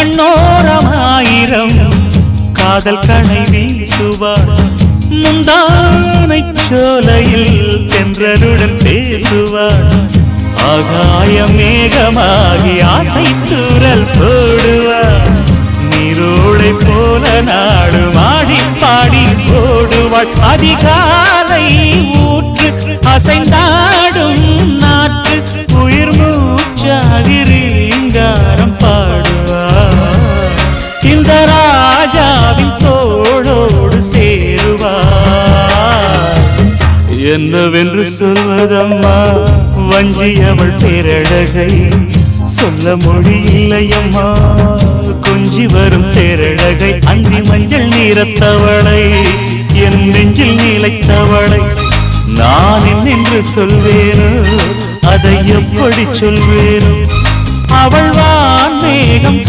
கண்ணோரமாயிரம் காதல் கணை வீசுவாள் முந்தானை சோலையில் தென்றலுடன் பேசுவாள் ஆகாய மேகமாகி ஆசை தூரல் போடுவாள் நீரோடை போல நாடு மாடி பாடி போடுவாள் அதிகாலை ஊற்று அசைந்தாடும் நாற்று உயிர் மூச்சாகி ரீங்காரம் பாடுவாள் இந்த ராஜாவின் தோளோடு சேருவாள் என்னவென்று சொல்வதம்மா வஞ்சியவள் பேரழகை சொல்ல மொழி இல்லையம்மா கொஞ்சி வரும் பேரழகை அந்தி மஞ்சள் நீரத்தவளை என் நெஞ்சில் நிலைத்தவளை நான் என்னென்று சொல்வேனோ அதை எப்படி சொல்வேனோ அவள் வான் மேகம்